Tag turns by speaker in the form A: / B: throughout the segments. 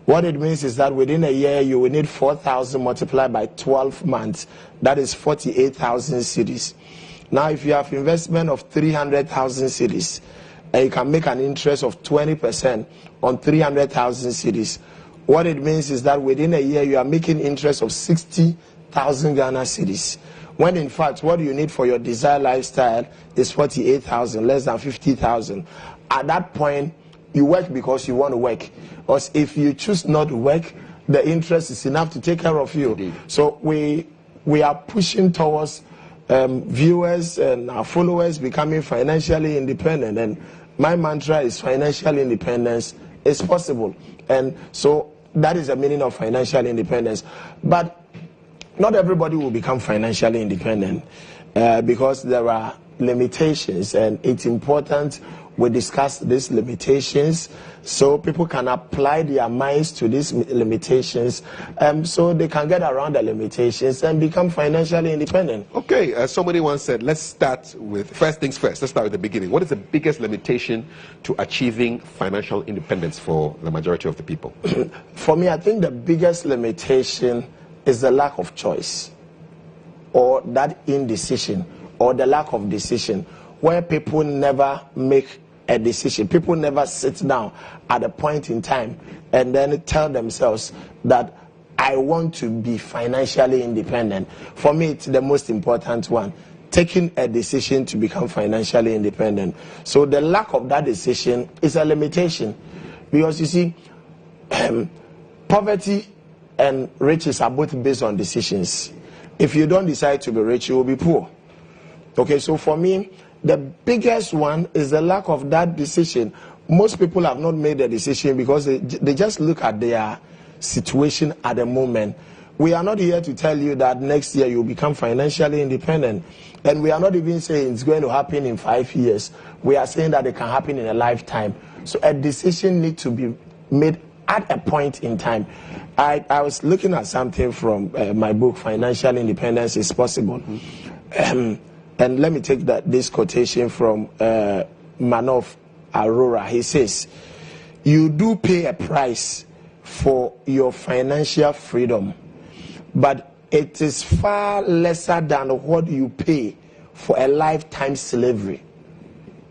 A: What it means is that within a year, you will need 4,000 multiplied by 12 months. That is 48,000 cedis. Now, if you have investment of 300,000 cedis, and you can make an interest of 20% on 300,000 cedis, what it means is that within a year, you are making interest of 60,000 Ghana cedis. When in fact, what you need for your desired lifestyle is 48,000, less than 50,000. At that point, you work because you want to work. Because if you choose not to work, the interest is enough to take care of you. Indeed. So we are pushing towards viewers and our followers becoming financially independent. And my mantra is financial independence is possible. And so that is the meaning of financial independence. But not everybody will become financially independent because there are limitations, and it's important we discuss these limitations so people can apply their minds to these limitations so they can get around the limitations and become financially independent.
B: Okay, somebody once said, let's start with, first things first, let's start with the beginning. What is the biggest limitation to achieving financial independence for the majority of the people?
A: For me, I think the biggest limitation is the lack of choice, or that indecision, or the lack of decision, where people never make a decision. People never sit down at a point in time and then tell themselves that I want to be financially independent. For me, it's the most important one, taking a decision to become financially independent. So the lack of that decision is a limitation, because you see, poverty and riches are both based on decisions. If you don't decide to be rich, you will be poor. Okay, so for me, the biggest one is the lack of that decision. Most people have not made a decision because they just look at their situation at the moment. We are not here to tell you that next year you'll become financially independent. And we are not even saying it's going to happen in 5 years. We are saying that it can happen in a lifetime. So a decision needs to be made at a point in time. I was looking at something from my book, Financial Independence is Possible. And let me take this quotation from Manoff Aurora. He says, you do pay a price for your financial freedom, but it is far lesser than what you pay for a lifetime slavery.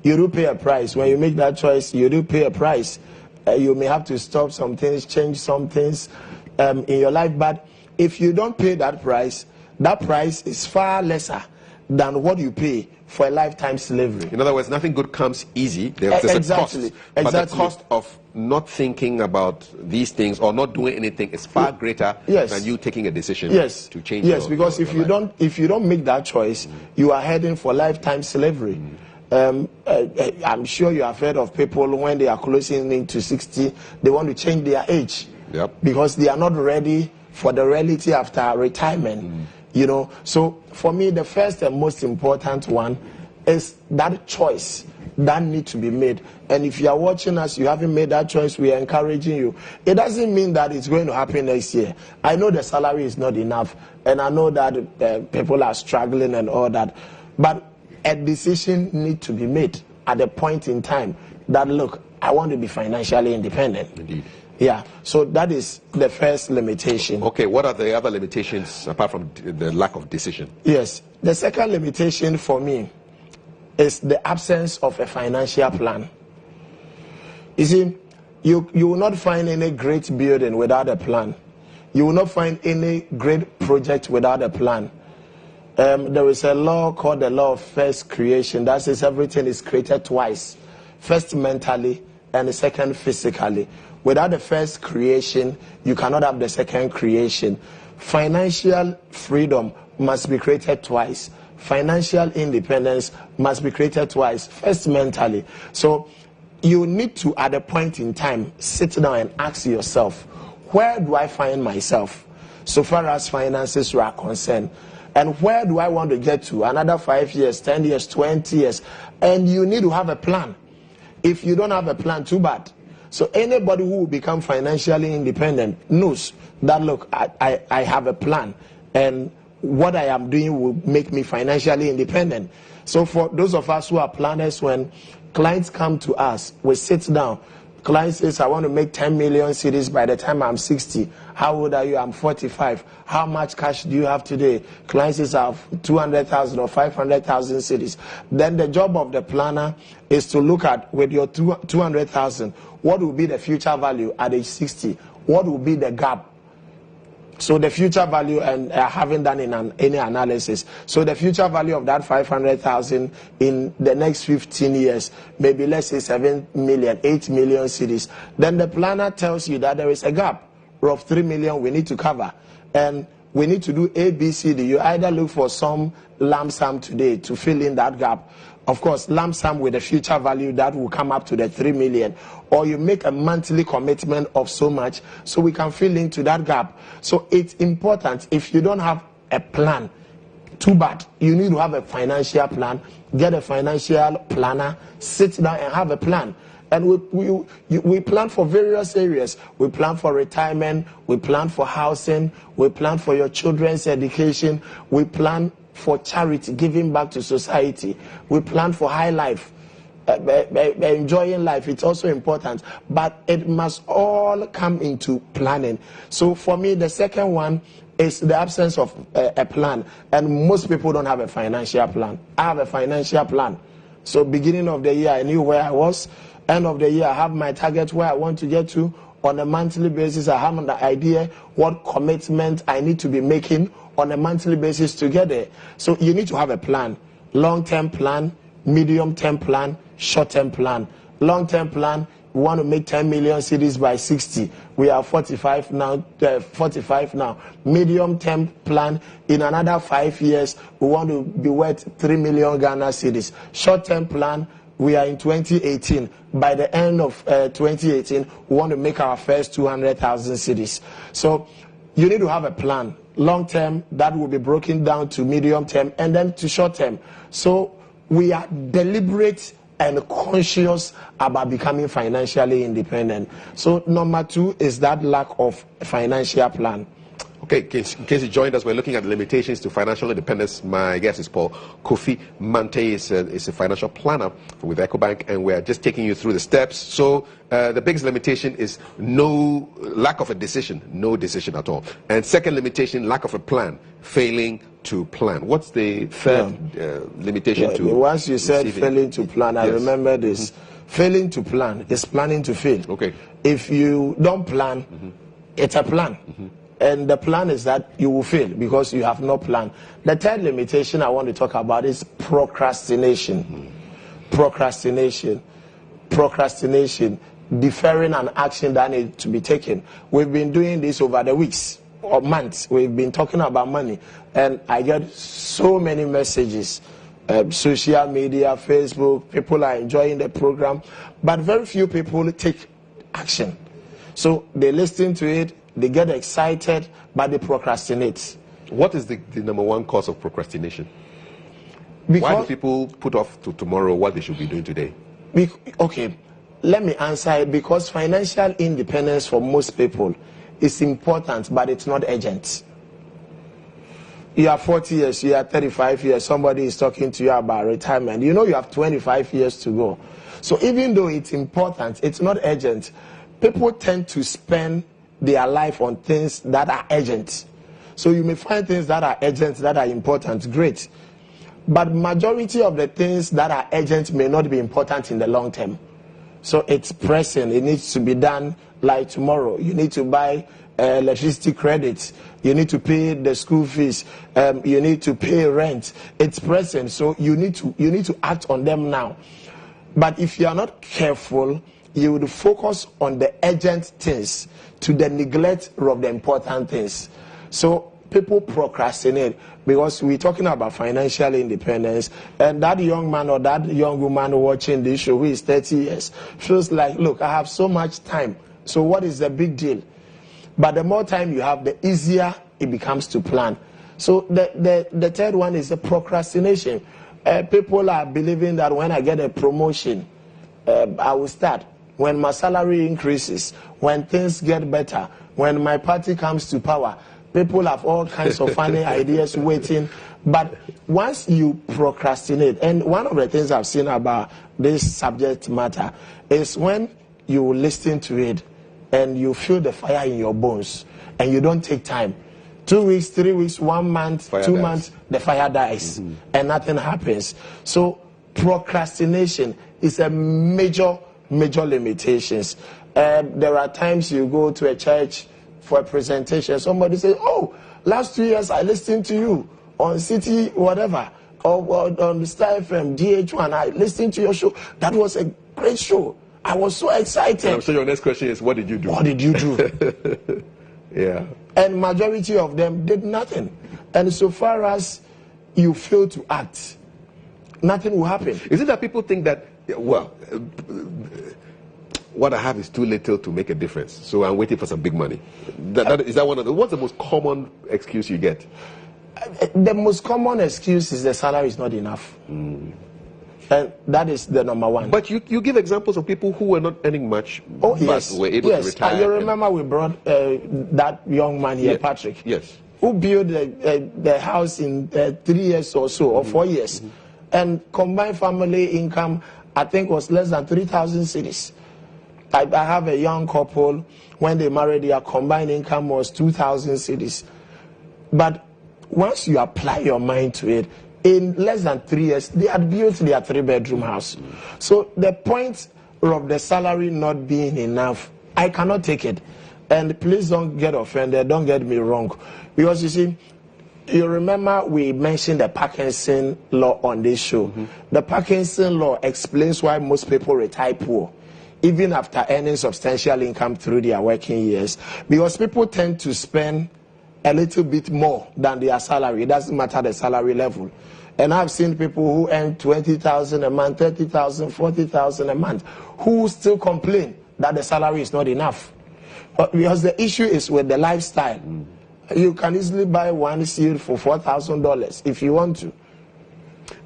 A: You do pay a price. When you make that choice, you do pay a price. You may have to stop some things, change some things in your life, but if you don't pay that price is far lesser than what you pay for a lifetime slavery.
B: In other words, nothing good comes easy. There's
A: exactly.
B: a cost. But the cost of not thinking about these things or not doing anything is far greater than you taking a decision to change.
A: Yes, because if you don't make that choice, you are heading for lifetime slavery. I'm sure you have heard of people when they are closing into 60, they want to change their age because they are not ready for the reality after retirement. You know, so for me, the first and most important one is that choice that needs to be made. And if you are watching us, you haven't made that choice, we are encouraging you. It doesn't mean that it's going to happen next year. I know the salary is not enough, and I know that people are struggling and all that. But a decision needs to be made at a point in time that, look, I want to be financially independent.
B: Indeed.
A: Yeah, so that is the first limitation.
B: Okay, what are the other limitations apart from the lack of decision?
A: Yes, the second limitation for me is the absence of a financial plan. You see, you will not find any great building without a plan. You will not find any great project without a plan. There is a law called the law of first creation that says everything is created twice, first mentally and the second physically. Without the first creation, you cannot have the second creation. Financial freedom must be created twice. Financial independence must be created twice. First, mentally. So you need to, at a point in time, sit down and ask yourself, where do I find myself so far as finances are concerned? And where do I want to get to? Another 5 years, 10 years, 20 years. And you need to have a plan. If you don't have a plan, too bad. So anybody who will become financially independent knows that, look, I have a plan, and what I am doing will make me financially independent. So for those of us who are planners, when clients come to us, we sit down, Client says, I want to make 10 million cedis by the time I'm 60. How old are you? I'm 45. How much cash do you have today? Client says, I have 200,000 or 500,000 cedis. Then the job of the planner is to look at, with your 200,000, what will be the future value at age 60? What will be the gap? So the future value, and I haven't done any analysis. So the future value of that 500,000 in the next 15 years, maybe let's say 7 million, 8 million cedis. Then the planner tells you that there is a gap of 3 million we need to cover. And we need to do A, B, C, D. You either look for some lump sum today to fill in that gap. Of course, lump sum with a future value that will come up to the 3 million. Or you make a monthly commitment of so much so we can fill into that gap. So it's important. If you don't have a plan, too bad. You need to have a financial plan. Get a financial planner, sit down and have a plan. And we plan for various areas. We plan for retirement. We plan for housing. We plan for your children's education. We plan for charity, giving back to society. We plan for high life, enjoying life. It's also important, but it must all come into planning. So for me, the second one is the absence of a plan, and most people don't have a financial plan. I have a financial plan. So beginning of the year, I knew where I was. End of the year, I have my target where I want to get to. On a monthly basis, I have an idea what commitment I need to be making on a monthly basis to get there. So you need to have a plan. Long-term plan, medium-term plan, short-term plan. Long-term plan, we want to make 10 million cedis by 60. We are 45 now. Medium-term plan, in another 5 years, we want to be worth 3 million Ghana cedis. Short-term plan, we are in 2018. By the end of 2018, we want to make our first 200,000 cedis. So you need to have a plan. Long term, that will be broken down to medium term and then to short term. So we are deliberate and conscious about becoming financially independent. So number 2 is that lack of financial plan.
B: Okay, in case you joined us, we're looking at the limitations to financial independence. My guest is Paul Kofi. Mante is a financial planner with Ecobank, and we're just taking you through the steps. So the biggest limitation is lack of a decision, no decision at all. And second limitation, lack of a plan, failing to plan. What's the third limitation to?
A: Once you said failing to plan, I remember this. Failing to plan is planning to fail.
B: Okay.
A: If you don't plan, it's a plan. And the plan is that you will fail because you have no plan. The third limitation I want to talk about is procrastination. Procrastination, deferring an action that needs to be taken. We've been doing this over the weeks or months. We've been talking about money, and I get so many messages, social media, Facebook, people are enjoying the program, but very few people take action. So they listen to it, they get excited, but they procrastinate.
B: What is the number one cause of procrastination?
A: Because,
B: why do people put off to tomorrow what they should be doing today?
A: Okay, let me answer it. Because financial independence for most people is important, but it's not urgent. You are 40 years, you are 35 years, somebody is talking to you about retirement. You know you have 25 years to go. So even though it's important, it's not urgent. People tend to spend their life on things that are urgent. So you may find things that are urgent, that are important, great. But majority of the things that are urgent may not be important in the long term. So it's pressing, it needs to be done like tomorrow. You need to buy electricity credits, you need to pay the school fees, you need to pay rent. It's pressing, so you need to act on them now. But if you are not careful, you would focus on the urgent things to the neglect of the important things. So people procrastinate because we're talking about financial independence, and that young man or that young woman watching this show who is 30 years feels like, look, I have so much time, so what is the big deal? But the more time you have, the easier it becomes to plan. So the third one is the procrastination. People are believing that when I get a promotion, I will start. When my salary increases, when things get better, when my party comes to power, people have all kinds of funny ideas waiting. But once you procrastinate, and one of the things I've seen about this subject matter is when you will listen to it and you feel the fire in your bones and you don't take time. 2 weeks, 3 weeks, 1 month,
B: fire
A: 2
B: dies.
A: months, the fire dies and nothing happens. So procrastination is a major limitations. There are times you go to a church for a presentation, somebody says, oh, last 2 years I listened to you on City whatever, or on Star FM, DH1, I listened to your show. That was a great show. I was so excited.
B: And I'm sure your next question is, what did you do?
A: What did you do?
B: Yeah.
A: And majority of them did nothing. And so far as you fail to act, nothing will happen.
B: Is it that people think that, well, what I have is too little to make a difference, so I'm waiting for some big money? Is that one of the, what's the most common excuse you get?
A: The most common excuse is the salary is not enough. And that is the number one.
B: But you give examples of people who were not earning much,
A: oh,
B: but
A: yes,
B: were able to retire.
A: You remember we brought that young man here, Patrick,
B: yes,
A: who built the house in 3 years or so, or 4 years. And combined family income, I think, was less than 3,000 cedis. I have a young couple, when they married, their combined income was 2,000 cedis. But once you apply your mind to it, in less than 3 years, they had built their 3-bedroom house. So the point of the salary not being enough, I cannot take it. And please don't get offended, don't get me wrong. Because you see, you remember we mentioned the Parkinson law on this show. The Parkinson law explains why most people retire poor, even after earning substantial income through their working years. Because people tend to spend a little bit more than their salary. It doesn't matter the salary level. And I've seen people who earn 20,000 a month, 30,000, 40,000 a month, who still complain that the salary is not enough. But because the issue is with the lifestyle. You can easily buy one seed for $4,000 if you want to.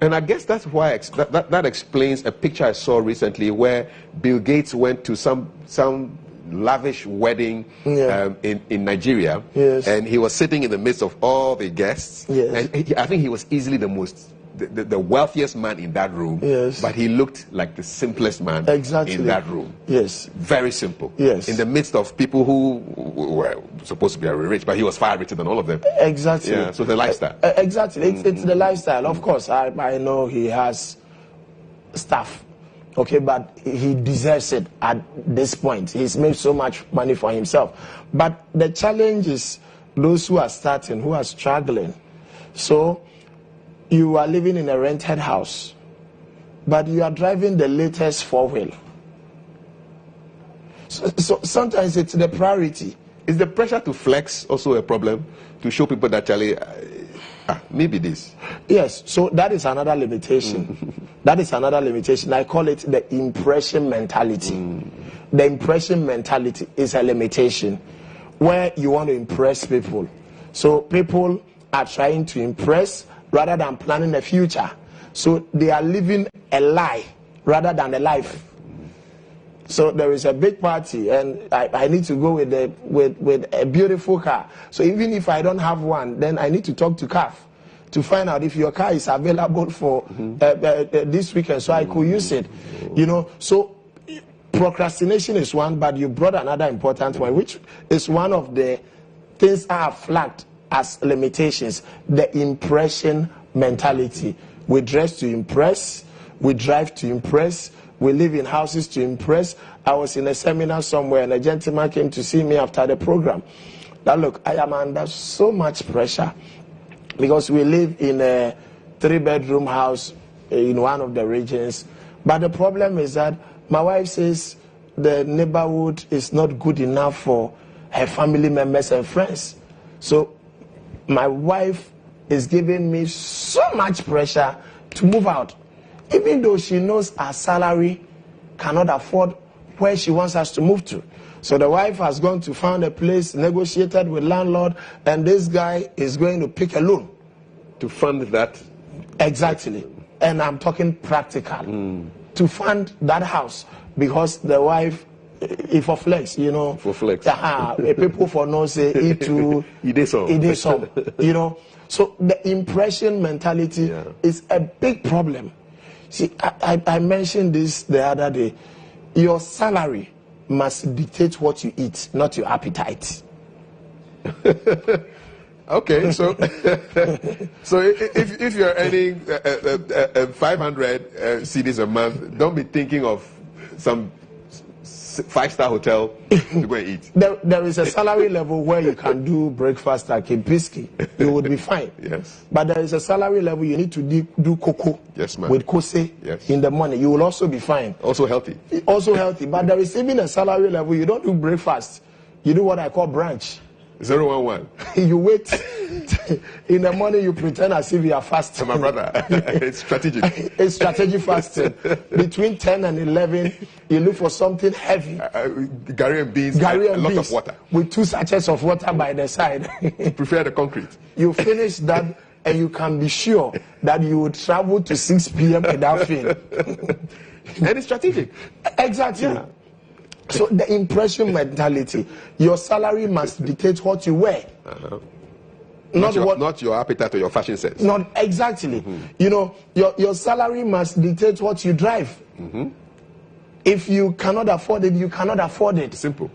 B: And I guess that's why that explains a picture I saw recently where Bill Gates went to some lavish wedding in Nigeria, and he was sitting in the midst of all the guests, and I think he was easily the wealthiest man in that room, but he looked like the simplest man in that room. Very simple. In the midst of people who were supposed to be very rich, but he was far richer than all of them. So the lifestyle.
A: It's the lifestyle. Of course, I know he has stuff. Okay, but he deserves it at this point. He's made so much money for himself. But the challenge is those who are starting, who are struggling. So you are living in a rented house, but you are driving the latest 4-wheel. So sometimes it's the priority.
B: Is the pressure to flex also a problem? To show people that, Charlie, maybe this.
A: Yes, so that is another limitation. That is another limitation. I call it the impression mentality. The impression mentality is a limitation where you want to impress people. So people are trying to impress rather than planning a future. So they are living a lie rather than a life. So there is a big party and I need to go with a beautiful car. So even if I don't have one, then I need to talk to CAF to find out if your car is available for this weekend so I could use it. You know, so procrastination is one, but you brought another important one, which is one of the things I have flagged as limitations, the impression mentality. We dress to impress, we drive to impress, we live in houses to impress. I was in a seminar somewhere and a gentleman came to see me after the program. Now look, I am under so much pressure because we live in a 3-bedroom house in one of the regions. But the problem is that my wife says the neighborhood is not good enough for her family members and friends. So my wife is giving me so much pressure to move out, even though she knows our salary cannot afford where she wants us to move to. So the wife has gone to find a place, negotiated with landlord, and this guy is going to pick a loan
B: to fund that.
A: Exactly. And I'm talking practical. To fund that house, because the wife, if for flex, you know.
B: For flex.
A: People for no say it to
B: it is some.
A: You know. So the impression mentality is a big problem. See, I mentioned this the other day. Your salary must dictate what you eat, not your appetite.
B: Okay, so so if you're earning 500 cedis a month, don't be thinking of some 5-star hotel to go and eat.
A: There is a salary level where you can do breakfast like a biscuit. You would be fine.
B: Yes.
A: But there is a salary level you need to do cocoa with kose in the morning. You will also be fine.
B: Also healthy.
A: Also healthy. But there is even a salary level you don't do breakfast. You do what I call brunch.
B: 011.
A: You wait in the morning, you pretend as if you are fasting.
B: My brother, it's strategic.
A: It's strategic fasting. Between 10 and 11, you look for something heavy.
B: Gary and beans, a lot of water.
A: With 2 sachets of water by the side.
B: Prefer the concrete.
A: You finish that, and you can be sure that you will travel to 6 p.m. without fail.
B: And it's strategic.
A: Exactly. Yeah. So the impression mentality, your salary must dictate what you wear.
B: Not your appetite or your fashion sense.
A: Not exactly. You know, your salary must dictate what you drive. If you cannot afford it, you cannot afford it.
B: Simple.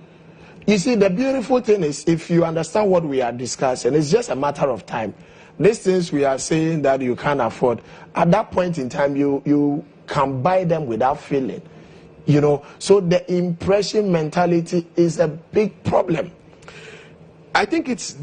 A: You see, the beautiful thing is, if you understand what we are discussing, it's just a matter of time. These things we are saying that you can't afford, at that point in time, you can buy them without feeling. You know, so the impression mentality is a big problem.
B: I think it's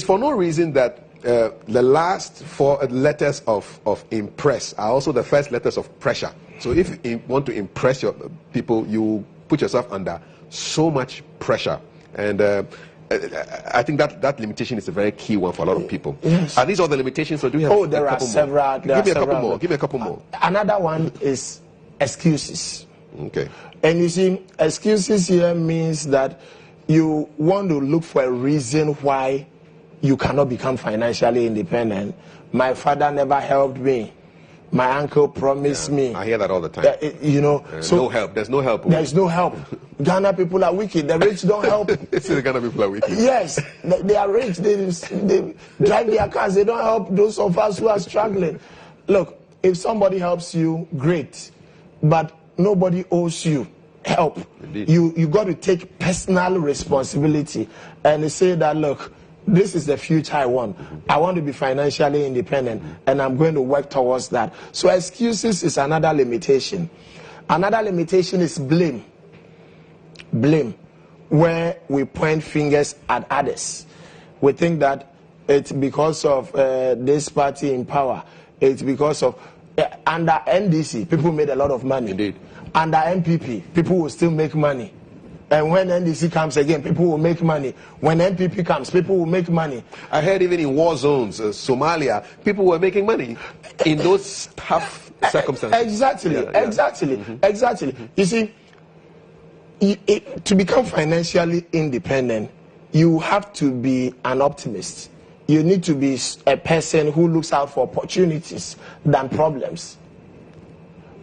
B: for no reason that the last 4 letters of impress are also the first letters of pressure. So if you want to impress your people, you put yourself under so much pressure. And I think that limitation is a very key one for a lot of people.
A: Yes.
B: Are these all the limitations, or do you have
A: there are several.
B: Give me a couple more. Give me a couple more.
A: Another one is excuses.
B: Okay.
A: And you see, excuses here means that you want to look for a reason why you cannot become financially independent. My father never helped me. My uncle promised me.
B: I hear that all the time.
A: You know,
B: so no help. There's no help.
A: There's no help. Ghana people are wicked. The rich don't help.
B: The Ghana people are wicked.
A: Yes, they are rich. They drive their cars. They don't help those of us who are struggling. Look, if somebody helps you, great. But nobody owes you help.
B: Indeed.
A: You got to take personal responsibility and say that, look, this is the future I want. I want to be financially independent, and I'm going to work towards that. So excuses is another limitation. Another limitation is blame. Blame, where we point fingers at others. We think that it's because of this party in power. It's because of under NDC, people made a lot of money.
B: Indeed.
A: Under MPP, people will still make money. And when NDC comes again, people will make money. When MPP comes, people will make money.
B: I heard even in war zones, Somalia, people were making money in those tough circumstances.
A: Exactly, exactly. You see, to become financially independent, you have to be an optimist. You need to be a person who looks out for opportunities than problems.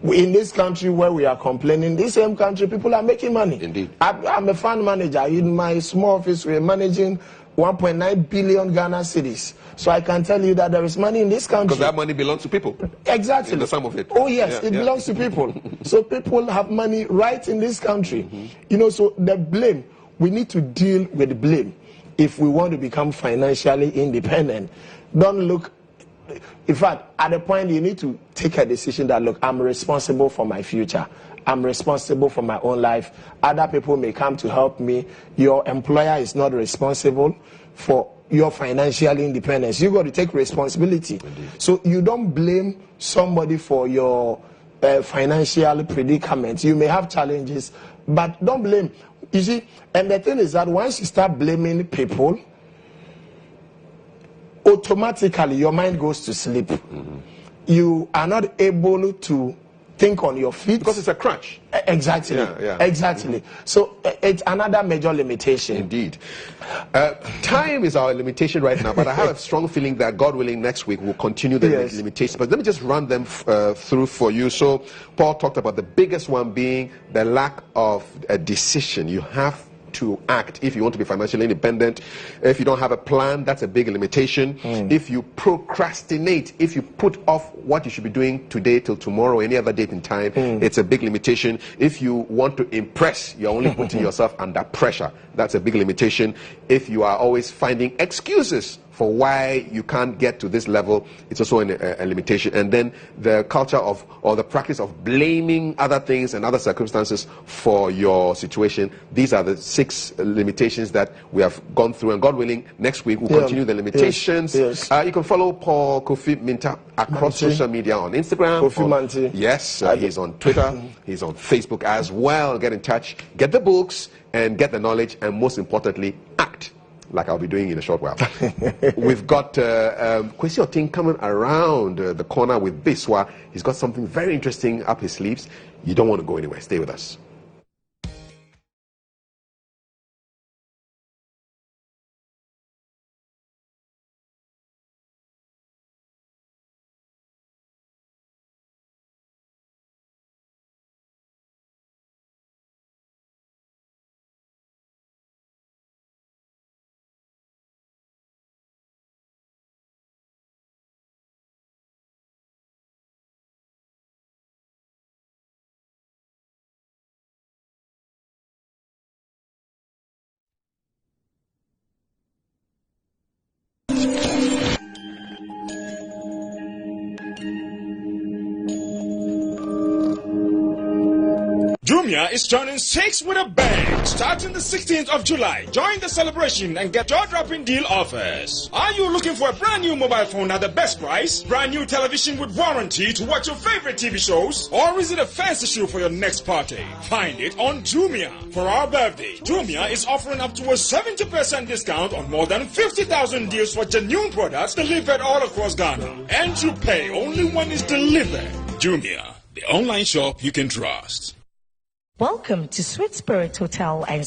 A: In this country where we are complaining, this same country, people are making money.
B: Indeed.
A: I'm a fund manager. In my small office, we're managing 1.9 billion Ghana cedis. So I can tell you that there is money in this country.
B: Because that money belongs to people.
A: Exactly.
B: In the sum of it.
A: Oh, yes, it belongs to people. So people have money right in this country. You know, so the blame, we need to deal with blame if we want to become financially independent. Don't look, in fact, at the point you need to take a decision that, look, I'm responsible for my future. I'm responsible for my own life. Other people may come to help me. Your employer is not responsible for your financial independence. You got to take responsibility.
B: Indeed.
A: So you don't blame somebody for your financial predicament. You may have challenges, but don't blame. You see, and the thing is that once you start blaming people, automatically your mind goes to sleep. You are not able to think on your feet.
B: Because it's a crutch.
A: Exactly. Exactly. So it's another major limitation.
B: Indeed. Time is our limitation right now, but I have a strong feeling that, God willing, next week we'll continue the limitations. But let me just run them through for you. So Paul talked about the biggest one being the lack of a decision. You have to act. If you want to be financially independent, if you don't have a plan, that's a big limitation. If you procrastinate, if you put off what you should be doing today till tomorrow, any other date in time, it's a big limitation. If you want to impress, you're only putting yourself under pressure. That's a big limitation. If you are always finding excuses for why you can't get to this level, it's also a limitation. And then the culture of, or the practice of blaming other things and other circumstances for your situation. These are the 6 limitations that we have gone through. And God willing, next week we'll continue the limitations.
A: Yes.
B: You can follow Paul Kofi Minte across social media on Instagram.
A: Kofi Mante.
B: Yes, he's on Twitter. He's on Facebook as well. Get in touch, get the books, and get the knowledge, and most importantly, act. Like I'll be doing in a short while. We've got Kwesi Oting coming around the corner with Biswa. He's got something very interesting up his sleeves. You don't want to go anywhere. Stay with us.
C: Jumia is turning 6 with a bang. Starting the 16th of July, join the celebration and get jaw-dropping deal offers. Are you looking for a brand new mobile phone at the best price? Brand new television with warranty to watch your favorite TV shows? Or is it a fancy shoe for your next party? Find it on Jumia. For our birthday, Jumia is offering up to a 70% discount on more than 50,000 deals for genuine products delivered all across Ghana. And you pay only when it's delivered. Jumia, the online shop you can trust.
D: Welcome to Sweet Spirit Hotel and